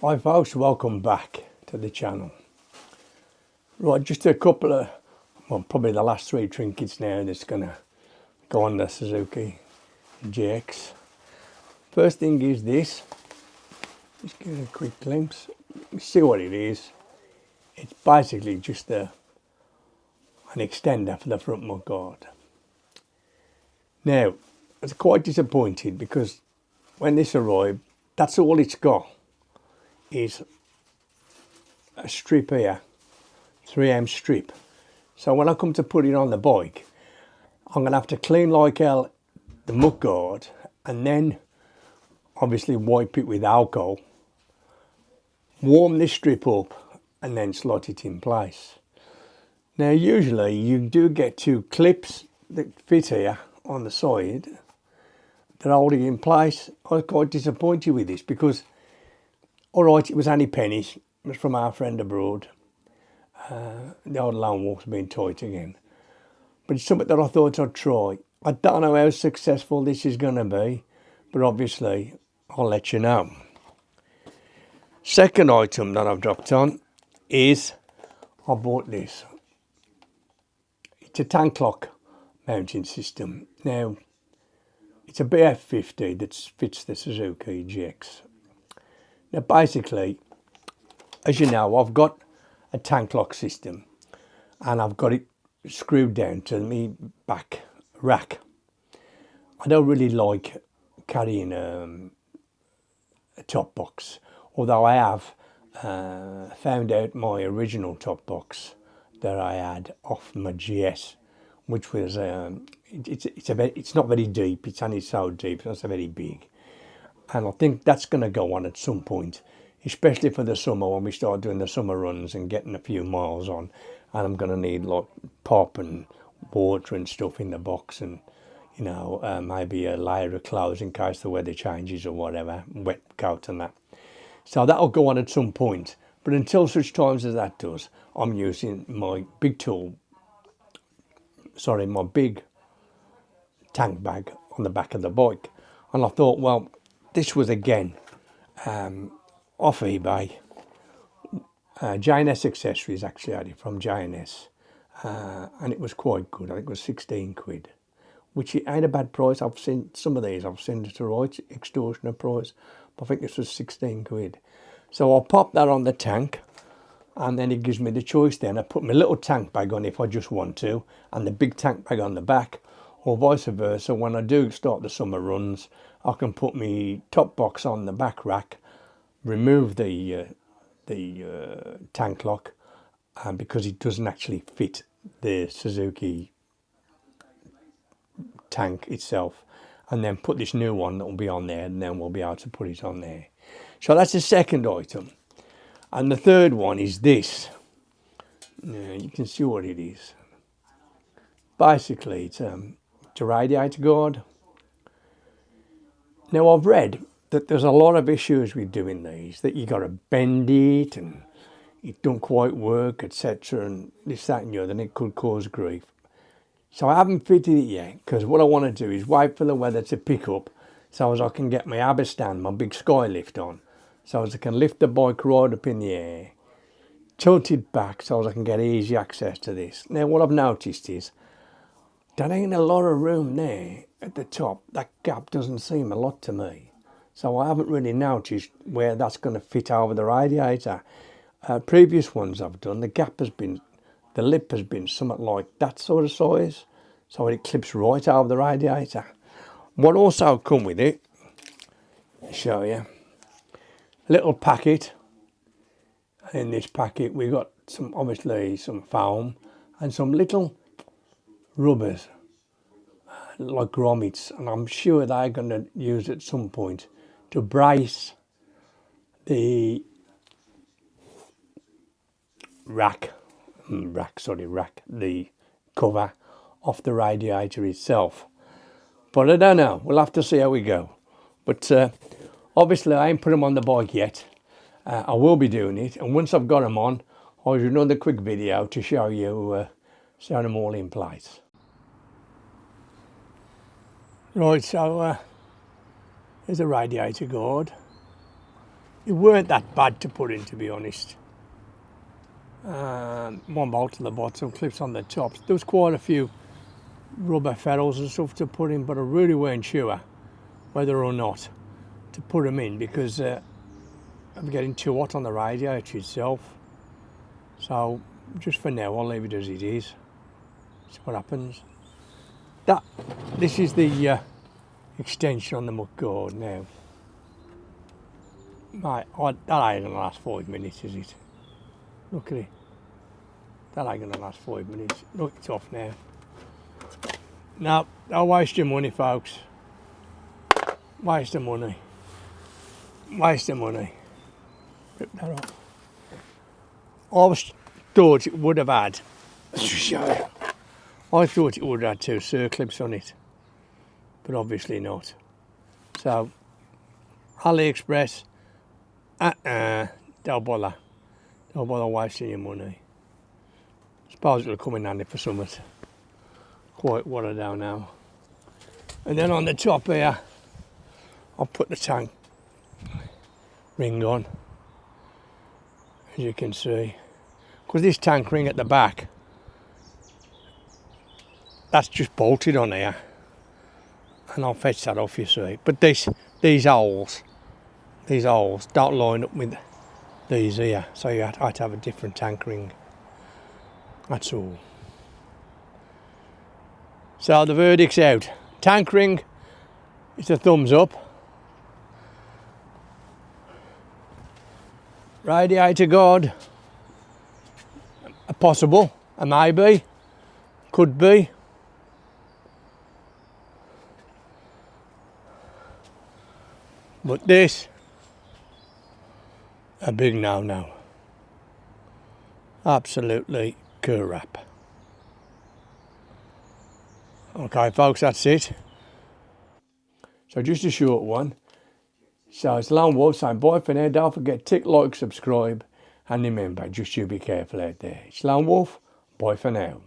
Hi folks, welcome back to the channel. Right, just a couple of, well, probably the last three trinkets now that's gonna go on the Suzuki GX. First thing is this. Just give it a quick glimpse. See what it is. It's basically just an extender for the front mudguard. Now, I was quite disappointed because when this arrived, that's all it's got is a strip here, 3M strip. So when I come to put it on the bike, I'm gonna have to clean like hell the mudguard and then obviously wipe it with alcohol, warm this strip up and then slot it in place. Now usually you do get two clips that fit here on the side that hold it in place. I was quite disappointed with this because alright, it was only pennies, it was from our friend abroad. The old long walk's been tight again. But it's something that I thought I'd try. I don't know how successful this is going to be, but obviously I'll let you know. Second item that I've dropped on is I bought this. It's a tank lock mounting system. Now, it's a BF50 that fits the Suzuki GX. Now basically, as you know, I've got a tank lock system and I've got it screwed down to my back rack. I don't really like carrying a top box, although I have found out my original top box that I had off my GS, which was it's not very deep. It's only so deep, so it's not very big, and I think that's going to go on at some point, especially for the summer when we start doing the summer runs and getting a few miles on, and I'm going to need like pop and water and stuff in the box, and you know, maybe a layer of clothes in case the weather changes or whatever, wet coat and that. So that'll go on at some point, but until such times as that does, I'm using my big my big tank bag on the back of the bike. And I thought, well, this was again off eBay. J&S accessories actually had it from J&S, and it was quite good. I think it was 16 quid, which ain't a bad price. I've seen some of these, I've seen it right extortionate price, but I think this was 16 quid. So I'll pop that on the tank, and then it gives me the choice then. I put my little tank bag on if I just want to, and the big tank bag on the back, or vice versa. When I do start the summer runs, I can put my top box on the back rack, remove the tank lock, because it doesn't actually fit the Suzuki tank itself, and then put this new one that will be on there, and then we'll be able to put it on there. So that's the second item. And the third one is this. Now, you can see what it is. Basically, it's a radiator guard. Now, I've read that there's a lot of issues with doing these, that you got to bend it and it don't quite work, etc. and this, that and the other, and it could cause grief. So I haven't fitted it yet, because what I want to do is wait for the weather to pick up so as I can get my Abba stand, my big sky lift on, so as I can lift the bike right up in the air, tilt it back so as I can get easy access to this. Now what I've noticed is there ain't a lot of room there at the top. That gap doesn't seem a lot to me. So I haven't really noticed where that's going to fit over the radiator. Previous ones I've done, the gap has been, the lip has been somewhat like that sort of size, so it clips right over the radiator. What also come with it, I'll show you, a little packet. In this packet we got some, obviously some foam and some little rubbers, like grommets, and I'm sure they're going to use at some point to brace the rack, the cover off the radiator itself. But I don't know, we'll have to see how we go. But obviously I ain't put them on the bike yet. I will be doing it, and once I've got them on, I'll do another quick video to show you them all in place. Right, so here's a radiator guard. weren't that bad to put in, to be honest. One bolt to the bottom, clips on the tops. There was quite a few rubber ferrules and stuff to put in, but I really weren't sure whether or not to put them in because I'm getting too hot on the radiator itself. So just for now, I'll leave it as it is. See what happens. This is the extension on the mudguard now. Right, that ain't gonna last 5 minutes, is it? Look at it. That ain't gonna last 5 minutes. Look, it's off now. No, don't waste your money, folks. Waste the money. Waste the money. Rip that off. I thought it would have had. Let's just show you. I thought it would have had 2 circlips on it, but obviously not. So, AliExpress. Don't bother. Don't bother wasting your money. Suppose it'll come in handy for something. Quite what I don't know. And then on the top here, I'll put the tank ring on, as you can see. Because this tank ring at the back, that's just bolted on here. And I'll fetch that off, you see. But these holes don't line up with these here. So you had to have a different tank ring. That's all. So the verdict's out. Tank ring, it's a thumbs up. Radiator guard, a possible, a maybe, could be. But this, a big no-no. Absolutely crap. Okay, folks, that's it. So just a short one. So it's Lone Wolf saying bye for now. Don't forget, tick, like, subscribe, and remember, just you be careful out there. It's Lone Wolf, bye for now.